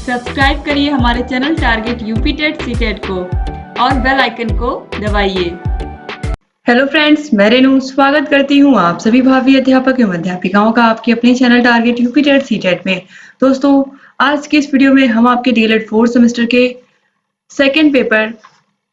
Subscribe करिए हमारे channel target UP TET CTET को और बेल आइकन को दबाइए। हेलो फ्रेंड्स, मैं रेनू स्वागत करती हूँ आप सभी भावी अध्यापक एवं अध्यापिकाओं का आपके अपने channel target UP TET CTET में। दोस्तों, आज की इस वीडियो में हम आपके डीएलएड 4th सेमेस्टर के सेकेंड पेपर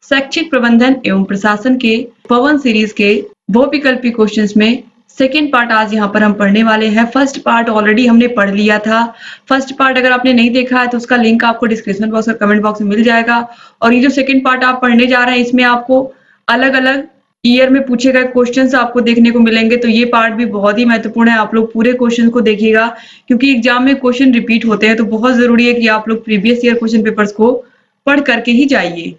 शैक्षिक प्रबंधन एवं प्रशासन के पवन सीरीज के बहुविकल्पी क्वेश्चंस में सेकेंड पार्ट आज यहाँ पर हम पढ़ने वाले हैं। फर्स्ट पार्ट ऑलरेडी हमने पढ़ लिया था। फर्स्ट पार्ट अगर आपने नहीं देखा है तो उसका लिंक आपको डिस्क्रिप्शन बॉक्स और कमेंट बॉक्स में मिल जाएगा। और ये जो सेकेंड पार्ट आप पढ़ने जा रहे हैं इसमें आपको अलग अलग ईयर में पूछे गए क्वेश्चंस आपको देखने को मिलेंगे। तो ये पार्ट भी बहुत ही महत्वपूर्ण है, आप लोग पूरे क्वेश्चन को देखिएगा क्योंकि एग्जाम में क्वेश्चन रिपीट होते हैं। तो बहुत जरूरी है कि आप लोग प्रीवियस ईयर क्वेश्चन पेपर्स को पढ़ करके ही जाइए।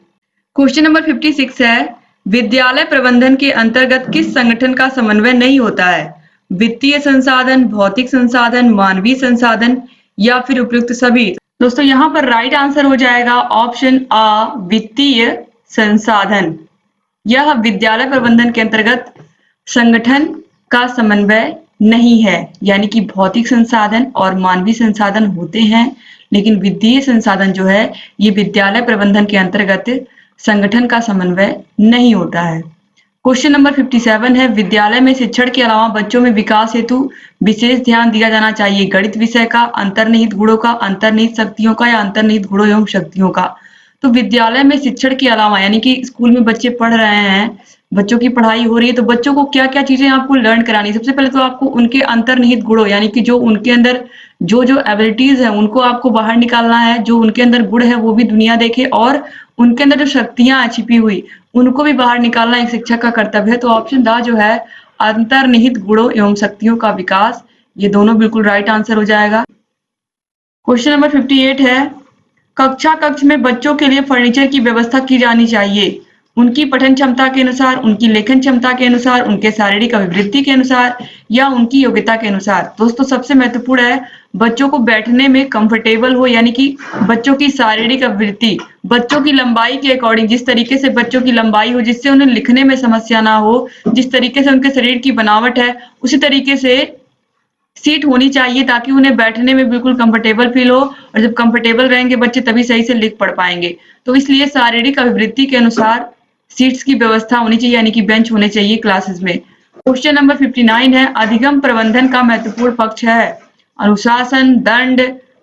क्वेश्चन नंबर 56 है, विद्यालय प्रबंधन के अंतर्गत किस संगठन का समन्वय नहीं होता है? वित्तीय संसाधन, भौतिक संसाधन, मानवीय संसाधन या फिर उपयुक्त सभी। दोस्तों, यहाँ पर राइट आंसर हो जाएगा ऑप्शन आ, वित्तीय संसाधन। यह विद्यालय प्रबंधन के अंतर्गत संगठन का समन्वय नहीं है, यानी कि भौतिक संसाधन और मानवीय संसाधन होते हैं लेकिन वित्तीय संसाधन जो है ये विद्यालय प्रबंधन के अंतर्गत संगठन का समन्वय नहीं होता है। क्वेश्चन नंबर 57 है, विद्यालय में शिक्षण के अलावा बच्चों में विकास हेतु विशेष ध्यान दिया जाना चाहिए। गणित विषय का, अंतर्निहित गुणों का, अंतर्निहित शक्तियों का या अंतर्निहित गुणों एवं शक्तियों का। तो विद्यालय में शिक्षण के अलावा यानी कि स्कूल में बच्चे पढ़ रहे हैं, बच्चों की पढ़ाई हो रही है, तो बच्चों को क्या क्या चीजें आपको लर्न करानी। सबसे पहले तो आपको उनके अंतर्निहित गुणों यानी कि जो उनके अंदर जो एबिलिटीज है उनको आपको बाहर निकालना है। जो उनके अंदर गुण है वो भी दुनिया देखे और उनके अंदर जो शक्तियां हैं छिपी हुई उनको भी बाहर निकालना एक शिक्षक का कर्तव्य है। तो ऑप्शन द जो है अंतर्निहित गुणों एवं शक्तियों का विकास, ये दोनों बिल्कुल राइट आंसर हो जाएगा। क्वेश्चन नंबर 58 है, कक्षा कक्ष में बच्चों के लिए फर्नीचर की व्यवस्था की जानी चाहिए उनकी पठन क्षमता के अनुसार, उनकी लेखन क्षमता के अनुसार, उनके शारीरिक अभिवृद्धि के अनुसार या उनकी योग्यता के अनुसार। दोस्तों, सबसे महत्वपूर्ण है बच्चों को बैठने में कंफर्टेबल हो, यानी कि बच्चों की शारीरिक अभिवृद्धि बच्चों की लंबाई के अकॉर्डिंग, जिस तरीके से बच्चों की लंबाई हो जिससे उन्हें लिखने में समस्या ना हो, जिस तरीके से उनके शरीर की बनावट है उसी तरीके से सीट होनी चाहिए ताकि उन्हें बैठने में बिल्कुल कंफर्टेबल फील हो। और जब कंफर्टेबल रहेंगे बच्चे तभी सही से लिख पढ़ पाएंगे। तो इसलिए शारीरिक अभिवृद्धि के अनुसार सीट्स की व्यवस्था होनी चाहिए, यानी कि बेंच होने चाहिए क्लासेस में। क्वेश्चन नंबर 59 है, अधिगम प्रबंधन का महत्वपूर्ण पक्ष है अनुशासन, दंड,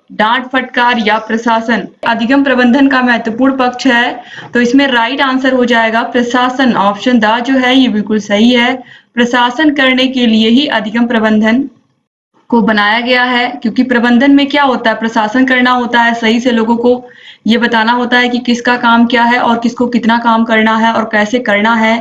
डांट फटकार या प्रशासन। अधिगम प्रबंधन का महत्वपूर्ण पक्ष है तो इसमें राइट आंसर हो जाएगा प्रशासन। ऑप्शन द जो है ये बिल्कुल सही है। प्रशासन करने के लिए ही अधिगम प्रबंधन को बनाया गया है, क्योंकि प्रबंधन में क्या होता है, प्रशासन करना होता है, सही से लोगों को ये बताना होता है कि किसका काम क्या है और किसको कितना काम करना है और कैसे करना है।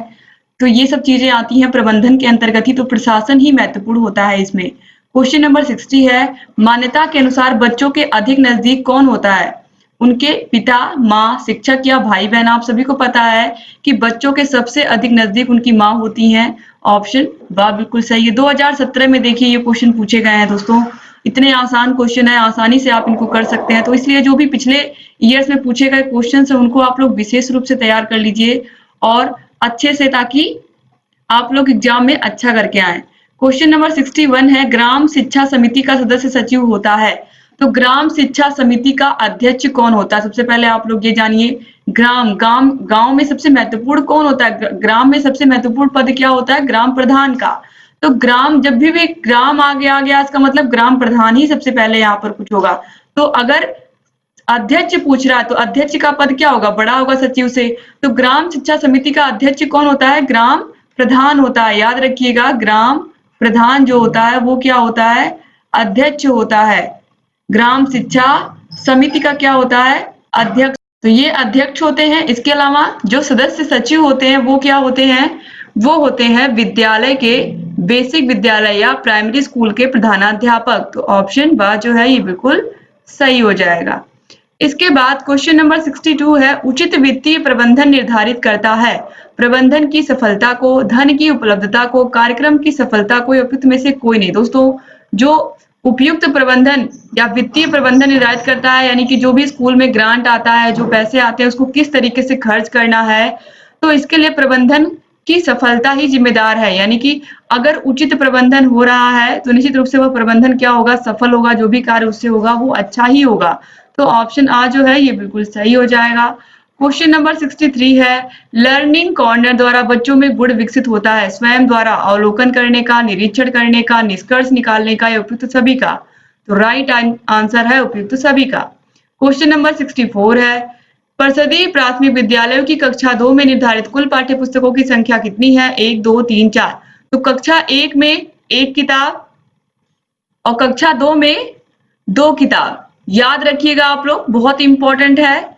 तो ये सब चीजें आती हैं प्रबंधन के अंतर्गत ही, तो प्रशासन ही महत्वपूर्ण होता है इसमें। क्वेश्चन नंबर 60 है, मान्यता के अनुसार बच्चों के अधिक नजदीक कौन होता है? उनके पिता, माँ, शिक्षक या भाई बहन। आप सभी को पता है कि बच्चों के सबसे अधिक नजदीक उनकी माँ होती हैं। ऑप्शन बा बिल्कुल सही है। 2017 में देखिए ये क्वेश्चन पूछे गए हैं दोस्तों। इतने आसान क्वेश्चन है, आसानी से आप इनको कर सकते हैं। तो इसलिए जो भी पिछले ईयर्स में पूछे गए क्वेश्चन है उनको आप लोग विशेष रूप से तैयार कर लीजिए और अच्छे से, ताकि आप लोग एग्जाम में अच्छा करके आए। क्वेश्चन नंबर 61 है, ग्राम शिक्षा समिति का सदस्य सचिव होता है। तो ग्राम शिक्षा समिति का अध्यक्ष कौन होता है? सबसे पहले आप लोग ये जानिए, गांव में सबसे महत्वपूर्ण कौन होता है? ग्राम में सबसे महत्वपूर्ण पद क्या होता है? ग्राम प्रधान का। तो ग्राम, जब भी ग्राम आ गया इसका मतलब ग्राम प्रधान ही सबसे पहले यहाँ पर कुछ होगा। तो अगर अध्यक्ष पूछ रहा है तो अध्यक्ष का पद क्या होगा? बड़ा होगा सचिव से। तो ग्राम शिक्षा समिति का अध्यक्ष कौन होता है? ग्राम प्रधान होता है। याद रखिएगा, ग्राम प्रधान जो होता है वो क्या होता है? अध्यक्ष होता है। ग्राम शिक्षा समिति का क्या होता है? अध्यक्ष। तो ये अध्यक्ष होते हैं। इसके अलावा जो सदस्य सचिव होते हैं वो क्या होते हैं? वो होते हैं विद्यालय के, बेसिक विद्यालय या प्राइमरी स्कूल के प्रधानाध्यापक। तो ऑप्शन बा जो है ये बिल्कुल सही हो जाएगा। इसके बाद क्वेश्चन नंबर 62 है, उचित वित्तीय प्रबंधन निर्धारित करता है प्रबंधन की सफलता को, धन की उपलब्धता को, कार्यक्रम की सफलता को, उपयुक्त में से कोई नहीं। दोस्तों, जो उपयुक्त प्रबंधन या वित्तीय प्रबंधन निर्धारित करता है, यानी कि जो भी स्कूल में ग्रांट आता है, जो पैसे आते हैं उसको किस तरीके से खर्च करना है, तो इसके लिए प्रबंधन की सफलता ही जिम्मेदार है। यानी कि अगर उचित प्रबंधन हो रहा है तो निश्चित रूप से वह प्रबंधन क्या होगा, सफल होगा, जो भी कार्य उससे होगा वो अच्छा ही होगा। तो ऑप्शन आ जो है ये बिल्कुल सही हो जाएगा। क्वेश्चन नंबर 63 है, लर्निंग कॉर्नर द्वारा बच्चों में गुण विकसित होता है, स्वयं द्वारा अवलोकन करने का, निरीक्षण करने का, निष्कर्ष निकालने का या उपयुक्त सभी का। तो राइट आंसर है उपयुक्त सभी का। क्वेश्चन नंबर 64 है, परिषदीय प्राथमिक विद्यालयों की कक्षा 2 में निर्धारित कुल पाठ्य पुस्तकों की संख्या कितनी है? 1, 2, 3, 4। तो कक्षा 1 में 1 किताब और कक्षा 2 में 2 किताब। याद रखिएगा आप लोग, बहुत इंपॉर्टेंट है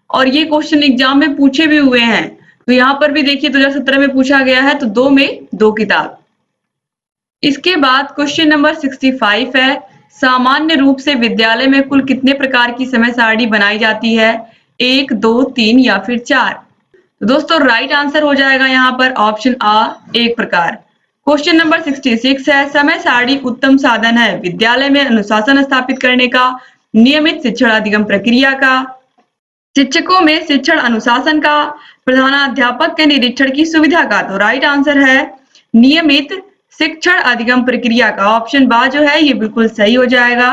और ये क्वेश्चन एग्जाम में पूछे भी हुए हैं। तो यहाँ पर भी देखिए 2017 में पूछा गया है, तो 2 में 2 किताब। इसके बाद क्वेश्चन नंबर 65 है, सामान्य रूप से विद्यालय में कुल कितने प्रकार की समय सारणी बनाई जाती है? 1, 2, 3 या फिर 4। तो दोस्तों राइट आंसर हो जाएगा यहाँ पर ऑप्शन आ, 1 प्रकार। क्वेश्चन नंबर 66 है, समय सारणी उत्तम साधन है विद्यालय में अनुशासन स्थापित करने का, नियमित शिक्षण अधिगम प्रक्रिया का, शिक्षकों में शिक्षण अनुशासन का, प्रधानाध्यापक के निरीक्षण की सुविधा का। तो राइट आंसर है नियमित शिक्षण अधिगम प्रक्रिया का। ऑप्शन बा जो है ये बिल्कुल सही हो जाएगा।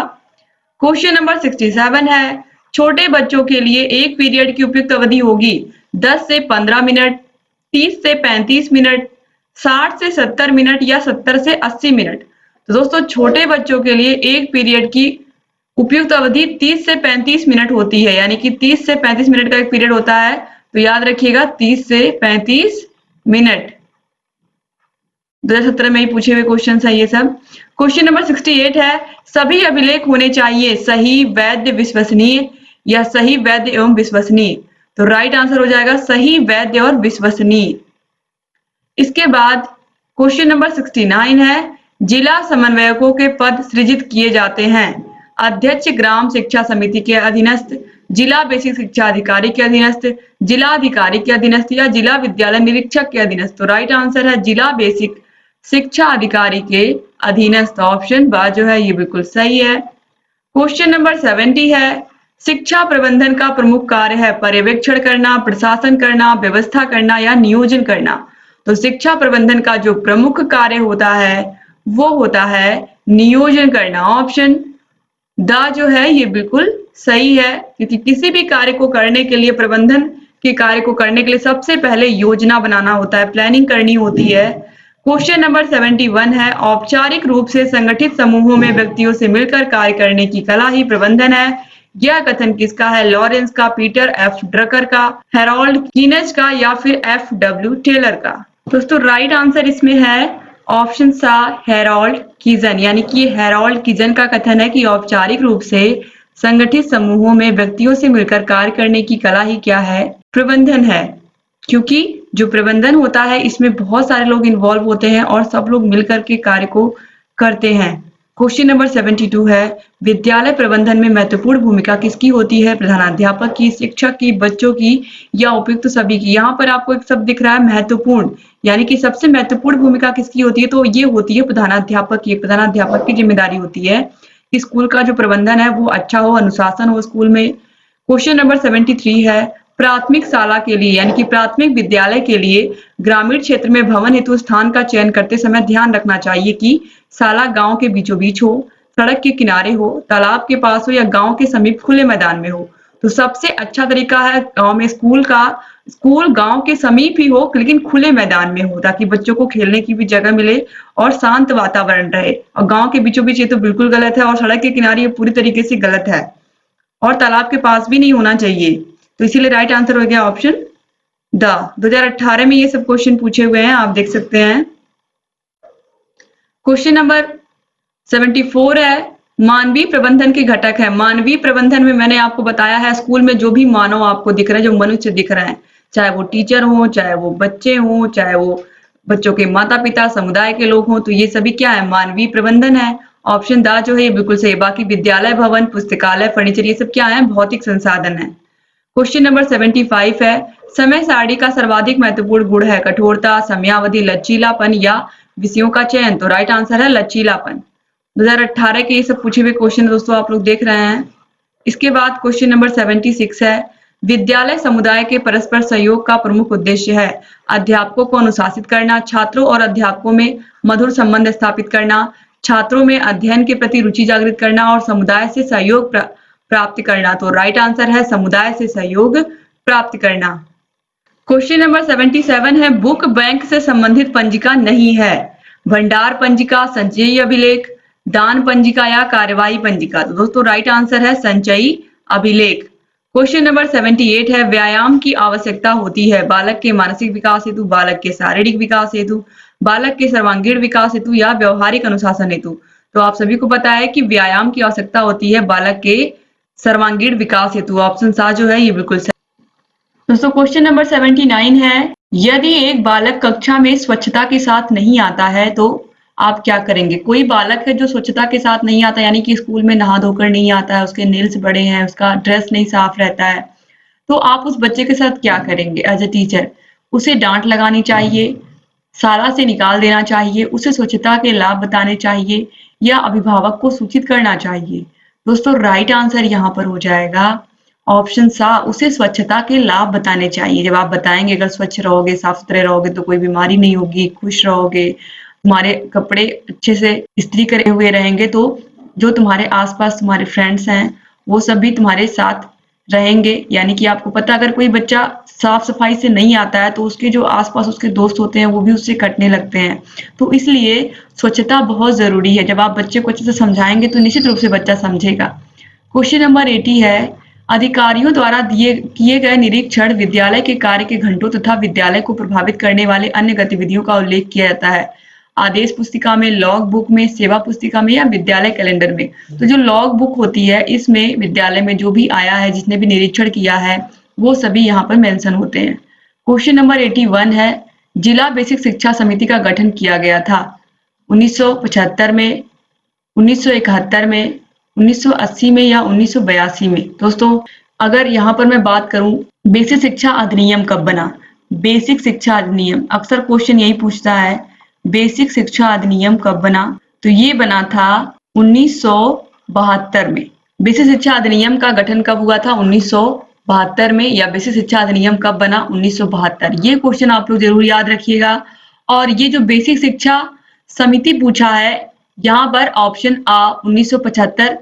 क्वेश्चन नंबर 67 है, छोटे बच्चों के लिए एक पीरियड की उपयुक्त अवधि होगी 10 से 15 मिनट, 30 से 35 मिनट, 60 से 70 मिनट या 70 से 80 मिनट। तो दोस्तों छोटे बच्चों के लिए एक पीरियड की उपयुक्त अवधि 30 से 35 मिनट होती है, यानी कि 30 से 35 मिनट का एक पीरियड होता है। तो याद रखिएगा 30 से 35 मिनट। 2017 में ही पूछे हुए क्वेश्चन है ये सब। क्वेश्चन नंबर 68 है, सभी अभिलेख होने चाहिए सही, वैध, विश्वसनीय या सही, वैध एवं विश्वसनीय। तो राइट आंसर हो जाएगा सही, वैध और विश्वसनीय। इसके बाद क्वेश्चन नंबर 69 है, जिला समन्वयकों के पद सृजित किए जाते हैं अध्यक्ष ग्राम शिक्षा समिति के अधीनस्थ, जिला बेसिक शिक्षा अधिकारी के अधीनस्थ, जिला अधिकारी के अधीनस्थ या जिला विद्यालय निरीक्षक के अधीनस्थ। तो राइट आंसर है जिला बेसिक शिक्षा अधिकारी के अधीनस्थ। ऑप्शन बा जो है ये बिल्कुल सही है। क्वेश्चन नंबर 70 है, शिक्षा प्रबंधन का प्रमुख कार्य है पर्यवेक्षण करना, प्रशासन करना, व्यवस्था करना या नियोजन करना। तो शिक्षा प्रबंधन का जो प्रमुख कार्य होता है वो होता है नियोजन करना। ऑप्शन द जो है ये बिल्कुल सही है, क्योंकि किसी भी कार्य को करने के लिए, प्रबंधन के कार्य को करने के लिए सबसे पहले योजना बनाना होता है, प्लानिंग करनी होती है। क्वेश्चन नंबर 71 है, औपचारिक रूप से संगठित समूहों में व्यक्तियों से मिलकर कार्य करने की कला ही प्रबंधन है। यह कथन किसका है? लॉरेंस का, पीटर एफ ड्रकर का, हैरोल्ड कीनेज का या फिर एफ.डब्ल्यू. टेलर का। दोस्तों राइट आंसर इसमें है ऑप्शन सा, हैरोल्ड कीजन। यानी कि हैरोल्ड कीजन का कथन है कि औपचारिक रूप से संगठित समूहों में व्यक्तियों से मिलकर कार्य करने की कला ही क्या है? प्रबंधन है। क्योंकि जो प्रबंधन होता है इसमें बहुत सारे लोग इन्वॉल्व होते हैं और सब लोग मिलकर के कार्य को करते हैं। क्वेश्चन नंबर 72 है, विद्यालय प्रबंधन में महत्वपूर्ण भूमिका किसकी होती है? प्रधानाध्यापक की, शिक्षक की, बच्चों की या उपयुक्त सभी की। यहाँ पर आपको एक शब्द दिख रहा है महत्वपूर्ण, यानी कि सबसे महत्वपूर्ण भूमिका किसकी होती है? तो ये होती है प्रधानाध्यापक की। प्रधानाध्यापक की जिम्मेदारी होती है कि स्कूल का जो प्रबंधन है वो अच्छा हो, अनुशासन हो स्कूल में। क्वेश्चन नंबर 73 है, प्राथमिक शाला के लिए यानी कि प्राथमिक विद्यालय के लिए ग्रामीण क्षेत्र में भवन हेतु स्थान का चयन करते समय ध्यान रखना चाहिए कि शाला गांव के बीचों बीच हो, सड़क के किनारे हो, तालाब के पास हो या गांव के समीप खुले मैदान में हो। तो सबसे अच्छा तरीका है गांव में स्कूल गांव के समीप ही हो लेकिन खुले मैदान में हो, ताकि बच्चों को खेलने की भी जगह मिले और शांत वातावरण रहे। और गांव के बीचों बीच ये तो बिल्कुल गलत है, और सड़क के किनारे ये पूरी तरीके से गलत है, और तालाब के पास भी नहीं होना चाहिए। तो इसीलिए राइट आंसर हो गया ऑप्शन द। 2018 में ये सब क्वेश्चन पूछे हुए हैं, आप देख सकते हैं। क्वेश्चन नंबर 74 है, मानवीय प्रबंधन के घटक है। मानवीय प्रबंधन में मैंने आपको बताया है स्कूल में जो भी मानव आपको दिख रहा है, जो मनुष्य दिख रहे हैं, चाहे वो टीचर हो, चाहे वो बच्चे हो, चाहे वो बच्चों के माता पिता, समुदाय के लोग हों, तो ये सभी क्या है? मानवीय प्रबंधन है। ऑप्शन द जो है ये बिल्कुल सही। बाकी विद्यालय भवन, पुस्तकालय, फर्नीचर ये सब क्या है? भौतिक संसाधन है। क्वेश्चन नंबर 75 है, समय सारणी का सर्वाधिक महत्वपूर्ण गुण है कठोरता, समयावधि, लचीलापन या विषयों का चयन। तो राइट आंसर है लचीलापन। 2018 के ये सब पूछे हुए क्वेश्चन दोस्तों आप लोग देख रहे हैं। इसके बाद क्वेश्चन नंबर 76 है, विद्यालय समुदाय के परस्पर सहयोग का प्रमुख उद्देश्य है। अध्यापकों को अनुशासित करना, छात्रों और अध्यापकों में मधुर संबंध स्थापित करना, छात्रों में अध्ययन के प्रति रुचि जागृत करना और समुदाय से सहयोग प्राप्त करना। तो राइट आंसर है समुदाय से सहयोग प्राप्त करना। क्वेश्चन नंबर 77 है, बुक बैंक से संबंधित पंजिका नहीं है। भंडार पंजिका, संचयी अभिलेख, दान पंजिका या कार्यवाही पंजिका। तो दोस्तों राइट आंसर है संचयी अभिलेख। क्वेश्चन नंबर 78 है, व्यायाम की आवश्यकता होती है बालक के मानसिक विकास हेतु, बालक के शारीरिक विकास हेतु, बालक के सर्वांगीण विकास हेतु या व्यवहारिक अनुशासन हेतु। तो आप सभी को पता है कि व्यायाम की आवश्यकता होती है बालक के सर्वांगीण विकास हेतु। ऑप्शन सा जो है ये बिल्कुल सही। दोस्तों क्वेश्चन नंबर 79 है, यदि एक बालक कक्षा में स्वच्छता के साथ नहीं आता है तो आप क्या करेंगे। कोई बालक है जो स्वच्छता के साथ नहीं आता, यानी कि स्कूल में नहा धोकर नहीं आता है, उसके नेल्स बड़े हैं, उसका ड्रेस नहीं साफ रहता है, तो आप उस बच्चे के साथ क्या करेंगे एज ए टीचर। उसे डांट लगानी चाहिए, शाला से निकाल देना चाहिए, उसे स्वच्छता के लाभ बताने चाहिए या अभिभावक को सूचित करना चाहिए। दोस्तों राइट आंसर यहाँ पर हो जाएगा ऑप्शन सा, उसे स्वच्छता के लाभ बताने चाहिए। जब आप बताएंगे अगर स्वच्छ रहोगे, साफ सुथरे रहोगे तो कोई बीमारी नहीं होगी, खुश रहोगे, तुम्हारे कपड़े अच्छे से इस्त्री करे हुए रहेंगे, तो जो तुम्हारे आसपास तुम्हारे फ्रेंड्स हैं वो सब भी तुम्हारे साथ रहेंगे। यानी कि आपको पता अगर कोई बच्चा साफ सफाई से नहीं आता है तो उसके जो आसपास उसके दोस्त होते हैं वो भी उससे कटने लगते हैं। तो इसलिए स्वच्छता बहुत जरूरी है। जब आप बच्चे को अच्छे से समझाएंगे तो निश्चित रूप से बच्चा समझेगा। क्वेश्चन नंबर 80 है, अधिकारियों द्वारा किए गए निरीक्षण, विद्यालय के कार्य के घंटों तथा विद्यालय को प्रभावित करने वाले अन्य गतिविधियों का उल्लेख किया जाता है। आदेश पुस्तिका में, लॉग बुक में, सेवा पुस्तिका में या विद्यालय कैलेंडर में। तो जो लॉग बुक होती है इसमें विद्यालय में जो भी आया है, जिसने भी निरीक्षण किया है, वो सभी यहाँ पर मेंशन होते हैं। क्वेश्चन नंबर 81 है, जिला बेसिक शिक्षा समिति का गठन किया गया था 1975 में, 1971 में, 1980 में या 1982 में। दोस्तों अगर यहाँ पर मैं बात करूं बेसिक शिक्षा अधिनियम कब बना, बेसिक शिक्षा अधिनियम अक्सर क्वेश्चन यही पूछता है, बेसिक शिक्षा अधिनियम कब बना, तो ये बना था 1972 में। बेसिक शिक्षा अधिनियम का गठन कब हुआ था 1972 में, या बेसिक शिक्षा अधिनियम कब बना 1972। ये क्वेश्चन आप लोग जरूर याद रखिएगा। और ये जो बेसिक शिक्षा समिति पूछा है यहाँ पर ऑप्शन आ 1975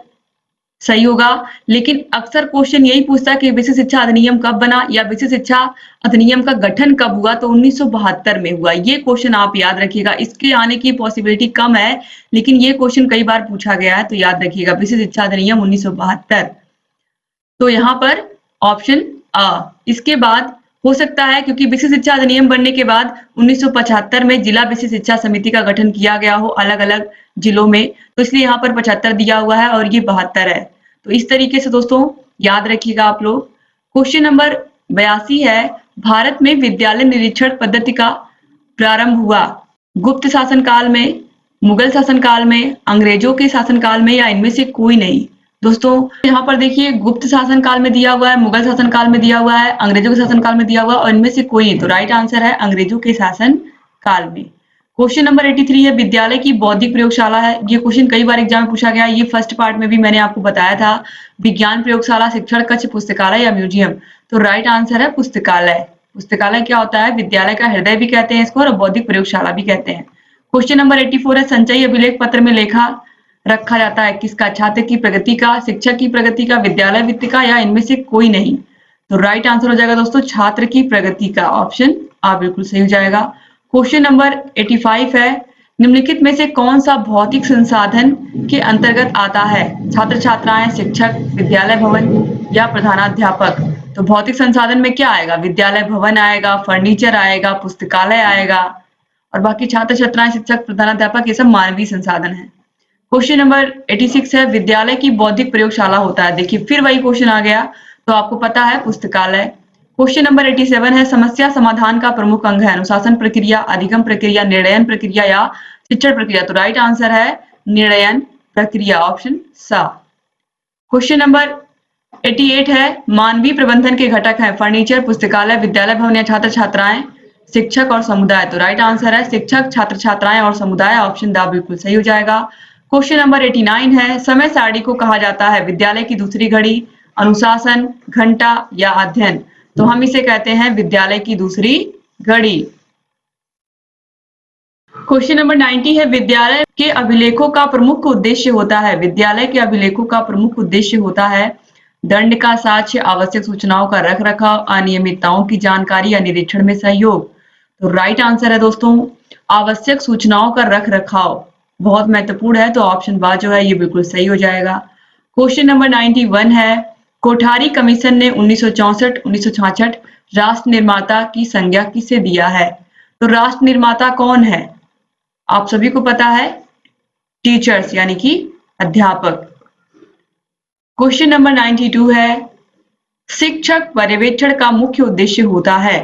सही होगा। लेकिन अक्सर क्वेश्चन यही पूछता है कि बेसिक शिक्षा अधिनियम कब बना या बेसिक शिक्षा अधिनियम का गठन कब हुआ, तो 1972 में हुआ। ये क्वेश्चन आप याद रखिएगा, इसके आने की पॉसिबिलिटी कम है लेकिन ये क्वेश्चन कई बार पूछा गया है, तो याद रखिएगा बेसिक शिक्षा अधिनियम 1972। तो यहाँ पर ऑप्शन आ। इसके बाद हो सकता है क्योंकि बेसिक शिक्षा अधिनियम बनने के बाद 1975 में जिला बेसिक शिक्षा समिति का गठन किया गया हो अलग अलग जिलों में, तो इसलिए यहाँ पर 75 दिया हुआ है और ये 72 है। तो इस तरीके से दोस्तों याद रखिएगा आप लोग। क्वेश्चन नंबर 82 है, भारत में विद्यालय निरीक्षण पद्धति का प्रारंभ हुआ गुप्त शासन काल में, मुगल शासन काल में, अंग्रेजों के शासन काल में या इनमें से कोई नहीं। दोस्तों यहाँ पर देखिए गुप्त शासन काल में दिया हुआ है, मुगल शासन काल में दिया हुआ है, अंग्रेजों के शासन काल में दिया हुआ है और इनमें से कोई नहीं। तो राइट आंसर है अंग्रेजों के शासन काल में। क्वेश्चन नंबर 83 है, विद्यालय की बौद्धिक प्रयोगशाला है। ये क्वेश्चन कई बार एग्जाम में पूछा गया है। ये फर्स्ट पार्ट में भी मैंने आपको बताया था, विज्ञान प्रयोगशाला, शिक्षण कक्ष, पुस्तकालय या म्यूजियम। तो राइट आंसर है पुस्तकालय। पुस्तकालय क्या होता है, विद्यालय का हृदय भी कहते हैं इसको और बौद्धिक प्रयोगशाला भी कहते हैं। क्वेश्चन नंबर 84 है, संचयी अभिलेख पत्र में लेखा रखा जाता है किसका, छात्र की प्रगति का, शिक्षक की प्रगति का, विद्यालय वित्त का या इनमें से कोई नहीं। तो राइट आंसर हो जाएगा दोस्तों छात्र की प्रगति का, ऑप्शन आ बिल्कुल सही हो जाएगा। क्वेश्चन नंबर 85 है, निम्नलिखित में से कौन सा भौतिक संसाधन के अंतर्गत आता है, छात्र छात्राएं, शिक्षक, विद्यालय भवन या प्रधानाध्यापक। तो भौतिक संसाधन में क्या आएगा, विद्यालय भवन आएगा, फर्नीचर आएगा, पुस्तकालय आएगा और बाकी छात्र छात्राएं, शिक्षक, प्रधानाध्यापक ये सब मानवीय संसाधन है। क्वेश्चन नंबर 86 है, विद्यालय की बौद्धिक प्रयोगशाला होता है। देखिए फिर वही क्वेश्चन आ गया, तो आपको पता है पुस्तकालय। क्वेश्चन नंबर 87 है, समस्या समाधान का प्रमुख अंग है अनुशासन प्रक्रिया, अधिगम प्रक्रिया, निर्णयन प्रक्रिया या शिक्षण प्रक्रिया। तो राइट आंसर है निर्णयन प्रक्रिया, ऑप्शन सा। क्वेश्चन नंबर 88 है, मानवीय प्रबंधन के घटक हैं फर्नीचर, पुस्तकालय, विद्यालय भवन या छात्र छात्राएं, शिक्षक और समुदाय। तो राइट आंसर है शिक्षक, छात्र छात्राएं और समुदाय, ऑप्शन दा बिल्कुल सही हो जाएगा। क्वेश्चन नंबर 89 है, समय सारणी को कहा जाता है विद्यालय की दूसरी घड़ी, अनुशासन, घंटा या अध्ययन? तो हम इसे कहते हैं विद्यालय की दूसरी घड़ी। क्वेश्चन नंबर 90 है, विद्यालय के अभिलेखों का प्रमुख उद्देश्य होता है। विद्यालय के अभिलेखों का प्रमुख उद्देश्य होता है दंड का साक्ष्य, आवश्यक सूचनाओं का रख रखाव, अनियमितताओं की जानकारी या निरीक्षण में सहयोग। तो राइट आंसर है दोस्तों आवश्यक सूचनाओं का रख रखाव। बहुत महत्वपूर्ण है, तो ऑप्शन बा जो है ये बिल्कुल सही हो जाएगा। क्वेश्चन नंबर 91 है, कोठारी कमीशन ने 1964-1966 राष्ट्र निर्माता की संज्ञा किसे दिया है? तो राष्ट्र निर्माता कौन है? आप सभी को पता है, टीचर्स यानी कि अध्यापक। क्वेश्चन नंबर 92 है, शिक्षक पर्यवेक्षण का मुख्य उद्देश्य होता है।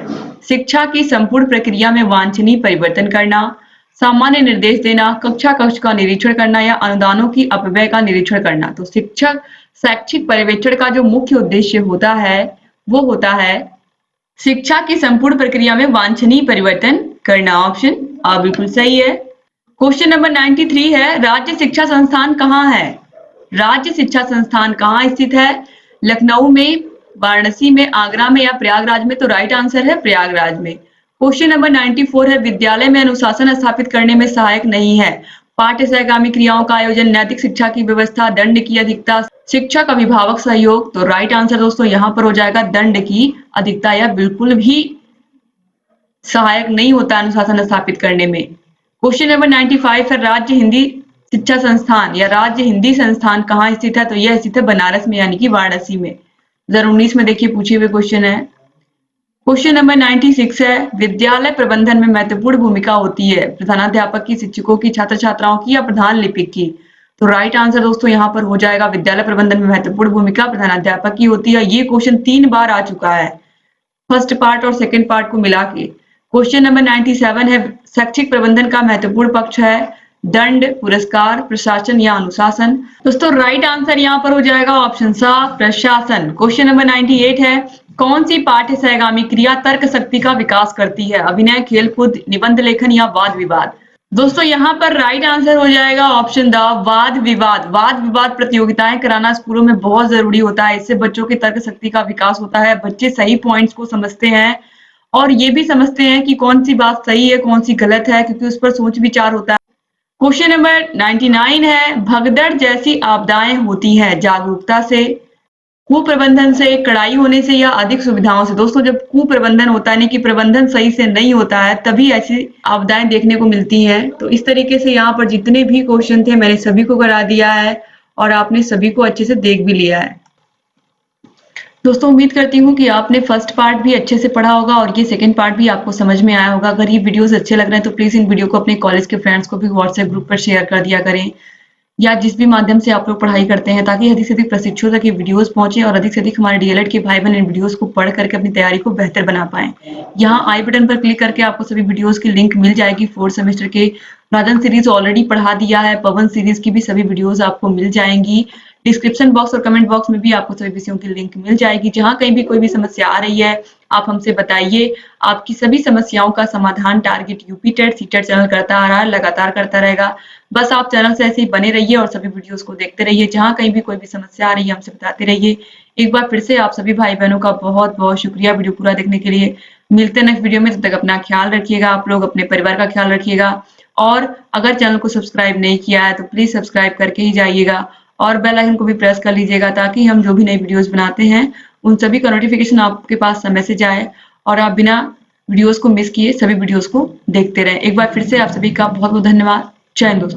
शिक्षा की संपूर्ण प्रक्रिया में वांछनीय परिवर्तन करना, सामान्य निर्देश देना, कक्षा कक्ष का निरीक्षण करना या अनुदानों की अपव्यय का निरीक्षण करना। तो शिक्षक शैक्षिक पर्यवेक्षण का जो मुख्य उद्देश्य होता है वो होता है शिक्षा की संपूर्ण प्रक्रिया में वांछनीय परिवर्तन करना। ऑप्शन आ बिल्कुल सही है। क्वेश्चन नंबर 93 है, राज्य शिक्षा संस्थान कहाँ है? राज्य शिक्षा संस्थान कहाँ स्थित है? लखनऊ में, वाराणसी में, आगरा में या प्रयागराज में? तो राइट आंसर है प्रयागराज में। क्वेश्चन नंबर 94 है, विद्यालय में अनुशासन स्थापित करने में सहायक नहीं है। पाठ्य सहगामी क्रियाओं का आयोजन, नैतिक शिक्षा की व्यवस्था, दंड की अधिकता, शिक्षक अभिभावक सहयोग। तो राइट आंसर दोस्तों यहाँ पर हो जाएगा दंड की अधिकता, या बिल्कुल भी सहायक नहीं होता अनुशासन स्थापित करने में। क्वेश्चन नंबर 95 है, राज्य हिंदी शिक्षा संस्थान या राज्य हिंदी संस्थान कहाँ स्थित है? तो यह स्थित है बनारस में यानी कि वाराणसी में। 2019 में देखिए पूछे हुए क्वेश्चन है। क्वेश्चन नंबर 96 है, विद्यालय प्रबंधन में महत्वपूर्ण भूमिका होती है प्रधानाध्यापक की, शिक्षकों की, छात्र छात्राओं की या प्रधान लिपिक की? तो राइट आंसर दोस्तों यहाँ पर हो जाएगा विद्यालय प्रबंधन में महत्वपूर्ण भूमिका प्रधानाध्यापक की होती है। ये क्वेश्चन 3 बार आ चुका है, फर्स्ट पार्ट और सेकेंड पार्ट को मिला के। क्वेश्चन नंबर 97 है, शैक्षिक प्रबंधन का महत्वपूर्ण पक्ष है दंड, पुरस्कार, प्रशासन या अनुशासन? दोस्तों राइट आंसर यहाँ पर हो जाएगा ऑप्शन सा प्रशासन। क्वेश्चन नंबर 98 है, कौन सी पाठ्य सहगामी क्रिया तर्क शक्ति का विकास करती है? अभिनय, खेलकूद, निबंध लेखन या वाद विवाद? दोस्तों यहाँ पर राइट आंसर हो जाएगा ऑप्शन द वाद विवाद। वाद विवाद प्रतियोगिताएं कराना स्कूलों में बहुत जरूरी होता है, इससे बच्चों की तर्क शक्ति का विकास होता है, बच्चे सही पॉइंट्स को समझते हैं और ये भी समझते हैं कि कौन सी बात सही है कौन सी गलत है, क्योंकि उस पर सोच विचार होता है। क्वेश्चन नंबर 99 है, भगदड़ जैसी आपदाएं होती हैं जागरूकता से, कुप्रबंधन से, कड़ाई होने से या अधिक सुविधाओं से? दोस्तों जब कुप्रबंधन होता है, यानी कि प्रबंधन सही से नहीं होता है, तभी ऐसी आपदाएं देखने को मिलती हैं। तो इस तरीके से यहाँ पर जितने भी क्वेश्चन थे मैंने सभी को करा दिया है और आपने सभी को अच्छे से देख भी लिया है। दोस्तों उम्मीद करती हूँ कि आपने फर्स्ट पार्ट भी अच्छे से पढ़ा होगा और ये सेकंड पार्ट भी आपको समझ में आया होगा। अगर ये वीडियोस अच्छे लग रहे हैं तो प्लीज इन वीडियो को अपने कॉलेज के फ्रेंड्स को भी व्हाट्सएप ग्रुप पर शेयर कर दिया करें, या जिस भी माध्यम से आप लोग पढ़ाई करते हैं, ताकि अधिक से अधिक प्रशिक्षुओं तक ये वीडियोस पहुंचे और अधिक से अधिक हमारे डीएलएड के भाई बहन इन वीडियोस को पढ़ करके अपनी तैयारी को बेहतर बना पाएं। यहाँ आई बटन पर क्लिक करके आपको सभी वीडियोस की लिंक मिल जाएगी। 4th सेमेस्टर के राजन सीरीज ऑलरेडी पढ़ा दिया है, पवन सीरीज की भी सभी वीडियोस आपको मिल जाएंगी। डिस्क्रिप्शन बॉक्स और कमेंट बॉक्स में भी आपको सभी विषयों की लिंक मिल जाएगी। जहां कहीं भी कोई भी समस्या आ रही है आप हमसे बताइए, आपकी सभी समस्याओं का समाधान target UP TET CTET channel करता आ रहा है, लगातार करता रहेगा। बस आप चैनल से ऐसे ही बने रहिए और सभी वीडियोस को देखते रहिए। जहां कहीं भी कोई भी समस्या आ रही है हमसे बताते रहिए। एक बार फिर से आप सभी भाई बहनों का बहुत बहुत शुक्रिया वीडियो पूरा देखने के लिए। मिलते हैं नेक्स्ट वीडियो में, तब तक अपना ख्याल रखिएगा, आप लोग अपने परिवार का ख्याल रखिएगा और अगर चैनल को सब्सक्राइब नहीं किया है तो प्लीज सब्सक्राइब करके ही जाइएगा और बेल आइकन को भी प्रेस कर लीजिएगा, ताकि हम जो भी नई वीडियोस बनाते हैं उन सभी का नोटिफिकेशन आपके पास समय से जाए और आप बिना वीडियोस को मिस किए सभी वीडियोस को देखते रहें। एक बार फिर से आप सभी का बहुत बहुत धन्यवाद। जय हिंद दोस्तों।